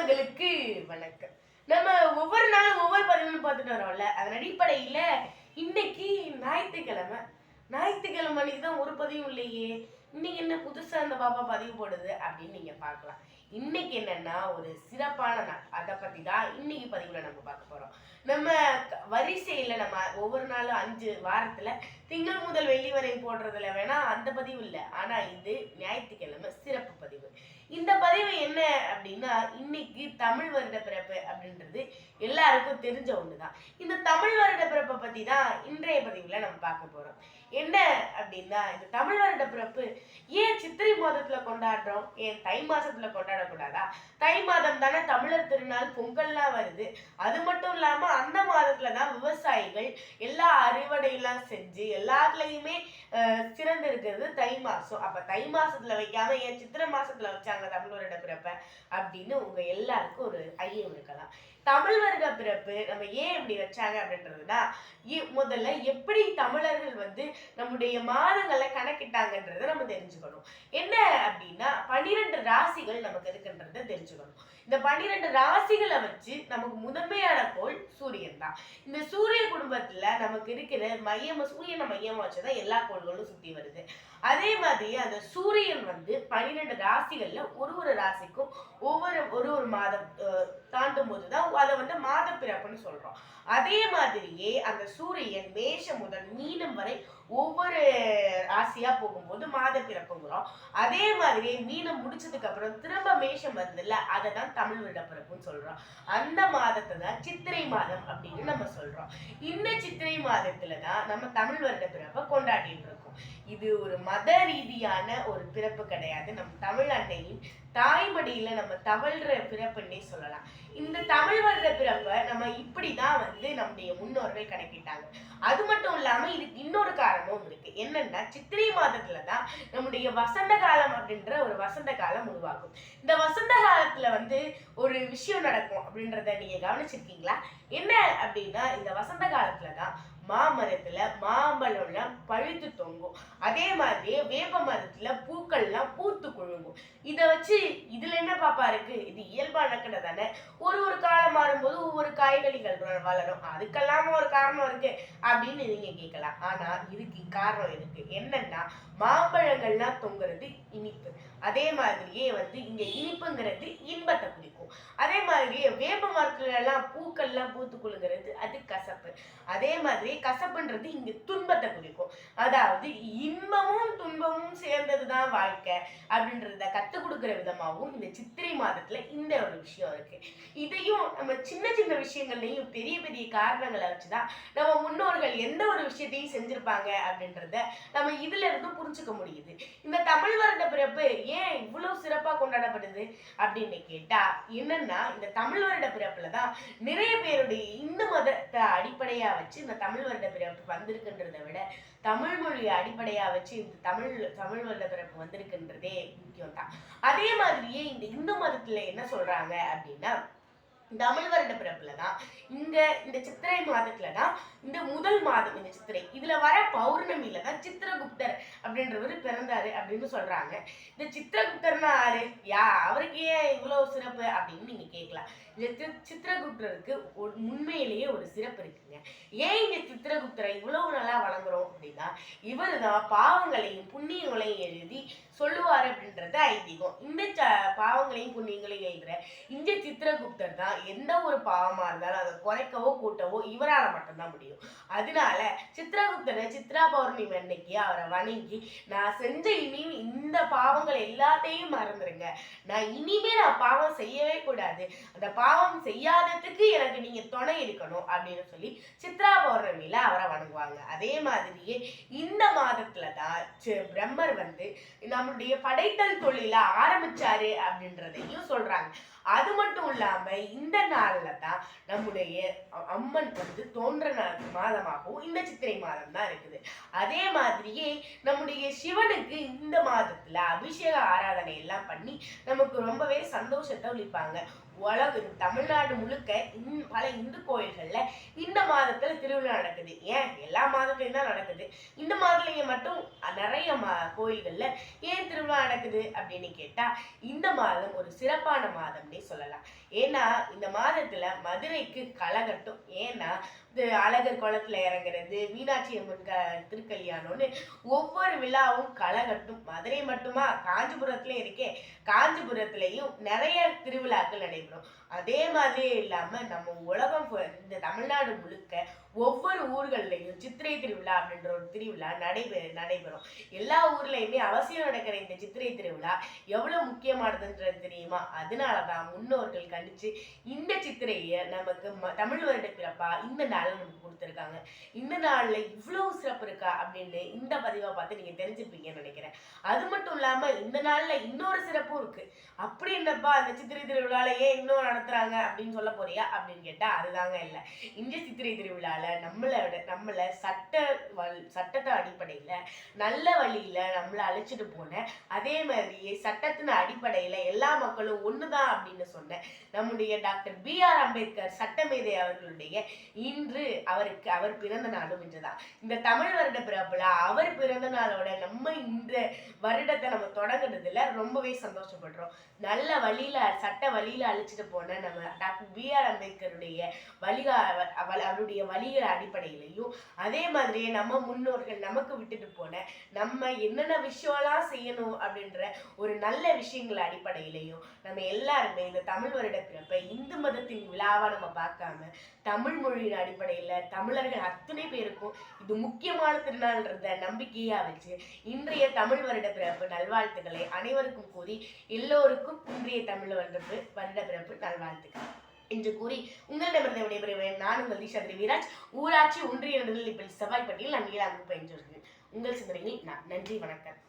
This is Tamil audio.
சொந்தங்களுக்கு வணக்கம். நம்ம ஒவ்வொரு நாளும் ஒவ்வொரு பதிவுன்னு பார்த்துட்டு வரோம்ல. அதன் அடிப்படையில இன்னைக்கு ஞாயிற்றுக்கிழமை அன்னைக்கு தான் ஒரு பதிவும் இல்லையே, இன்னைக்கு என்ன புதுசா அந்த பாப்பா பதிவு போடுது அப்படின்னு நீங்க பார்க்கலாம். இன்னைக்கு என்னன்னா ஒரு சிறப்பான நாள், அதை பத்தி தான் இன்னைக்கு பதிவுல நம்ம பார்க்க போறோம். நம்ம வரிசையில நம்ம ஒவ்வொரு நாளும் 5 வாரத்துல திங்கள் முதல் வெள்ளி வரை போடுறதுல வேணா அந்த பதிவு இல்லை, ஆனா இது ஞாயிற்றுக்கிழமை சிறப்பு பதிவு. இந்த பதிவு என்ன அப்படின்னா, இன்னைக்கு தமிழ் வருட பிறப்பு அப்படின்றது எல்லாருக்கும் தெரிஞ்ச ஒண்ணுதான். இந்த தமிழ் வருட பிறப்பை பத்தி தான் இன்றைய பதிவுல நம்ம பார்க்க போறோம். என்ன அப்படின்னா, இந்த தமிழ் வருட பிறப்பு ஏன் சித்திரை மாதத்துல கொண்டாடுறோம், ஏன் தை மாசத்துல கொண்டாடக்கூடாதா? தை மாதம் தானே தமிழர் திருநாள் பொங்கல்லாம் வருது. அது மட்டும் இல்லாம அந்த மாதத்துலதான் விவசாயிகள் எல்லா அறுவடையெல்லாம் செஞ்சு எல்லாத்துலயுமே சிறந்து இருக்கிறது தை மாசம். அப்ப தை மாசத்துல வைக்காம ஏன் சித்திரை மாசத்துல வச்சாங்க தமிழ் வருட பிறப்ப அப்படின்னு உங்க எல்லாருக்கும் ஒரு ஐயம் இருக்கலாம். தமிழ் வருட பிறப்பு நம்ம ஏன் இப்படி வச்சாங்க அப்படின்றதுனா, முதல்ல எப்படி தமிழர்கள் நம்முடைய மாதங்களை கணக்கிட்டாங்கன்றத நம்ம தெரிஞ்சுக்கணும். என்ன அப்படின்னா, 12 ராசிகள் நமக்கு இருக்குன்றத தெரிஞ்சுக்கணும். இந்த 12 ராசிகளை வச்சு நமக்கு முதன்மையான கோள் சூரியன் தான். இந்த சூரிய குடும்பத்துல நமக்கு இருக்கிற சூரியனை மையமா வச்சுதான் எல்லா கோள்களும் சுத்தி வருது. அதே மாதிரி அந்த சூரியன் 12 ராசிகள்ல ஒரு ராசிக்கும் ஒரு மாதம் தாண்டும் போதுதான் அதை மாத பிறப்புன்னு சொல்றோம். அதே மாதிரியே அந்த சூரியன் மேஷம் முதல் மீனம் வரை ஒவ்வொரு ராசியா போகும்போது மாத பிறப்புங்கிறோம். அதே மாதிரியே மீனம் முடிச்சதுக்கு அப்புறம் திரும்ப மேஷம் வருதுல்ல, அதை தான் தமிழ் வருட பிறப்புன்னு சொல்றோம். அந்த மாதத்தை தான் சித்திரை மாதம் அப்படின்னு நம்ம சொல்றோம். இந்த சித்திரை மாதத்துலதான் நம்ம தமிழ் வருட பிறப்பை கொண்டாடிட்டு இருக்கோம். இது ஒரு மத ரீதியான ஒரு பிறப்பு கிடையாது. நம்ம தமிழ் அன்னையின் தாய்மடியில நம்ம தவழ்ற பிறப்புன்னே சொல்லலாம். இந்த தமிழ் வருட பிறப்பை நம்ம இப்படிதான் நம்முடைய முன்னோர்கள் கணக்கிட்டாங்க. அது மட்டும் இல்லாம இதுக்கு இன்னொரு காரணமும் இருக்கு. என்னன்னா, சித்திரை மாதத்துலதான் நம்முடைய வசந்த காலம் அப்படின்ற ஒரு வசந்த காலம் உருவாகும். இந்த வசந்த காலத்துல ஒரு விஷயம் நடக்கும் அப்படின்றத நீங்க கவனிச்சிருக்கீங்களா? என்ன அப்படின்னா, இந்த வசந்த காலத்துலதான் மாமரத்துல மாம்பழம்லாம் பழுத்து தொங்கும். அதே மாதிரியே வேப்ப மரத்துல பூக்கள்லாம் பூத்து குழுங்கும். இதை வச்சு இதுல என்ன பாப்பா இருக்கு, இது இயல்பா நடக்கிறது தானே. ஒரு காலம் மாறும்போது ஒவ்வொரு காய்கறிகள் வளரும், அதுக்கெல்லாம் ஒரு காரணம் இருக்கு அப்படின்னு நீங்க கேட்கலாம். ஆனா இதுக்கு காரணம் இருக்கு. என்னன்னா, மாம்பழங்கள்லாம் தொங்குறது இனிப்பு. அதே மாதிரியே இங்க இனிப்புங்கிறது இன்பத்தை குறிக்கும். அதே மாதிரியே வேப்ப மரத்துல எல்லாம் பூக்கள்லாம் பூத்து குழுங்கிறது அது கசப்பு. அதே மாதிரி கசப்புன்றது இங்க துன்பத்தை குறிக்கும். அதாவது இன்பமும் துன்பமும் சேர்ந்ததுதான் வாழ்க்கை அப்படின்றத கத்துக் கொடுக்கிற விதமாகவும் இந்த சித்திரை மாதத்துல இந்த ஒரு விஷயம் இருக்கு. இதையும் நம்ம சின்ன சின்ன விஷயங்கள்லையும் பெரிய பெரிய காரணங்களை வச்சுதான் நம்ம முன்னோர்கள் எந்த ஒரு விஷயத்தையும் செஞ்சிருப்பாங்க அப்படின்றத நம்ம இதுல இருந்து புரிஞ்சுக்க முடியுது. இந்த தமிழ் வருட பிறப்பு ஏன் இவ்வளவு சிறப்பா கொண்டாடப்படுது அப்படின்னு கேட்டா, என்னன்னா, இந்த தமிழ் வருட பிறப்புலதான் நிறைய பேருடைய இந்து மதத்தை அடிப்படையா வச்சு இந்த தமிழ் வருட பிறப்பு வந்திருக்குன்றதை விட தமிழ் மொழியை அடிப்படையா வச்சு இந்த தமிழ் வருட பிறப்பு வந்திருக்குன்றதே முக்கியம் தான். அதே மாதிரியே இந்த இந்து மதத்துல என்ன சொல்றாங்க அப்படின்னா, தமிழ் வருட பிறப்புலதான் இந்த சித்திரை மாதத்துலதான் இந்த முதல் மாதம் இந்த சித்திரை இதுல வர பௌர்ணமியில தான் சித்திரகுப்தர் அப்படின்றவர் பிறந்தாரு அப்படின்னு சொல்றாங்க. இந்த சித்திரகுப்தர்னா யாரு, அவருக்கு ஏன் இவ்வளவு சிறப்பு அப்படின்னு நீங்க கேட்கலாம். இந்த சித்திரகுப்தருக்கு உண்மையிலேயே ஒரு சிறப்பு இருக்குங்க. ஏன் இந்த சித்திரகுப்தரை இவ்வளவு நல்லா வழங்குறோம் அப்படின்னா, இவரு தான் பாவங்களையும் புண்ணியங்களையும் எழுதி சொல்லுவாரு அப்படின்றது ஐதீகம். இந்த பாவங்களையும் புண்ணியங்களையும் எழுதுற இந்த சித்திரகுப்தர் தான் எந்த ஒரு பாவமா இருந்தாலும் அதை குறைக்கவோ கூட்டவோ இவரால மட்டும்தான் முடியும். அதனால சித்திரகுப்தரை சித்ரா பௌர்ணமி அன்னைக்கு அவரை வணங்கி, நான் செஞ்ச இந்த பாவங்கள் எல்லாத்தையும் மறந்துருங்க, நான் பாவம் செய்யவே கூடாது, அந்த பாவம் செய்யாததுக்கு எனக்கு நீங்க துணை இருக்கணும் அப்படின்னு சொல்லி சித்ரா பௌர்ணமியில அவரை வணங்குவாங்க. அதே மாதிரியே இந்த மாதத்துலதான் பிரம்மர் நம்மளுடைய படைத்தல் தொழில ஆரம்பிச்சாரு அப்படின்றதையும் சொல்றாங்க. அது மட்டும் இல்லாம இந்த நாள்ல தான் நம்முடைய அம்மன் தோன்ற மாதமாகவும் இந்த சித்திரை மாதம் தான் இருக்குது. அதே மாதிரியே நம்முடைய சிவனுக்கு இந்த மாதத்துல அபிஷேக ஆராதனை எல்லாம் பண்ணி நமக்கு ரொம்பவே சந்தோஷத்தை அளிப்பாங்க. தமிழ்நாடு முழுக்க பல இந்து கோயில்கள்ல இந்த மாதத்துல திருவிழா நடக்குது. ஏன் எல்லா மாதத்துலயும் தான் நடக்குது, இந்த மாதத்துலயும் மட்டும் நிறைய கோயில்கள்ல ஏன் திருவிழா நடக்குது அப்படின்னு கேட்டா, இந்த மாதம் ஒரு சிறப்பான மாதம். அப்படின்னே சொல்லலாம். ஏன்னா இந்த மாதத்துல மதுரைக்கு களைகட்டும். ஏன்னா அழகர் குளத்துல இறங்குறது, மீனாட்சி அம்மன் திருக்கல்யாணம்னு ஒவ்வொரு விழாவும் களைகட்டும். மதுரை மட்டுமா, காஞ்சிபுரத்துல இருக்கே, காஞ்சிபுரத்துலயும் நிறைய திருவிழாக்கள் நடைபெறும். அதே மாதிரியே இல்லாம நம்ம உலகம் இந்த தமிழ்நாடு முழுக்க ஒவ்வொரு ஊர்கள்லையும் சித்திரை திருவிழா அப்படின்ற ஒரு திருவிழா நடைபெறும். எல்லா ஊர்லயுமே அவசியம் நடக்கிற இந்த சித்திரை திருவிழா எவ்வளவு முக்கியமானதுன்றது தெரியுமா? அதனாலதான் முன்னோர்கள் கணிச்சு இந்த சித்திரையை நமக்கு தமிழ் வருட பிறப்பா இந்த நாள்ல நமக்கு கொடுத்துருக்காங்க. இந்த நாள்ல இவ்வளவு சிறப்பு இருக்கா அப்படின்னு இந்த பதிவை பார்த்து நீங்க தெரிஞ்சுப்பீங்கன்னு நினைக்கிறேன். அது மட்டும் இல்லாம இந்த நாள்ல இன்னொரு சிறப்பும் இருக்கு. அப்படி என்னப்பா அந்த சித்திரை திருவிழால ஏன் இன்னும் நடத்துறாங்க அப்படின்னு சொல்ல போறியா அப்படின்னு கேட்டா அதுதாங்க இல்லை. இந்த சித்திரை திருவிழால நம்மள சட்டத்தை அடிப்படையில நல்ல வழியில நம்மளை அழைச்சிட்டு போன, அதே மாதிரி சட்டத்தின் அடிப்படையில எல்லா மக்களும் ஒண்ணுதான் அப்படின்னு சொன்ன நம்முடைய டாக்டர் B.R. அம்பேத்கர் சட்டமேதை அவர்களுடைய இன்று அவர் பிறந்த நாளும் இன்றுதான். இந்த தமிழ் வருட பிறப்புல அவர் பிறந்த நாளோட நம்ம இந்த வருடத்தை நம்ம தொடங்குறதுல ரொம்பவே சந்தோஷப்படுறோம். நல்ல வழியில சட்ட வழியில அழைச்சிட்டு போன நம்ம டாக்டர் B.R. அம்பேத்கருடைய அவருடைய வழிகள் அடிப்படையிலையும், அதே மாதிரியே நம்ம முன்னோர்கள் நமக்கு விட்டுட்டு போன நம்ம என்னென்ன விஷயம்லாம் செய்யணும் அப்படின்ற ஒரு நல்ல விஷயங்கள் அடிப்படையிலையும் நம்ம எல்லாருமே இந்த தமிழ் வருட பிறப்பை இந்து மதத்தின் விழாவா நம்ம பார்க்காம தமிழ் மொழியின் அடிப்படையில தமிழர்கள் அத்தனை பேருக்கும் இது முக்கியமான திருநாள்ன்றத நம்பிக்கையா வச்சு இன்றைய தமிழ் வருட பிறப்பு நல்வாழ்த்துக்களை அனைவருக்கும் கூறி எல்லோருக்கும் இன்றைய தமிழ் வருட பிறப்பு நல்வாழ்த்துக்கள் என்று கூறி உங்களிடமிருந்து விடைபெறுவேன். நான் உங்கள் தீஷா விராஜ், ஊராட்சி ஒன்றிய நடுநிலைப்பள்ளி செவ்வாய்ப்பட்டியில் நான் 7ஆம் வகுப்பு பயின்று வருகிறேன். உங்கள் சிந்தனையில் நான். நன்றி, வணக்கம்.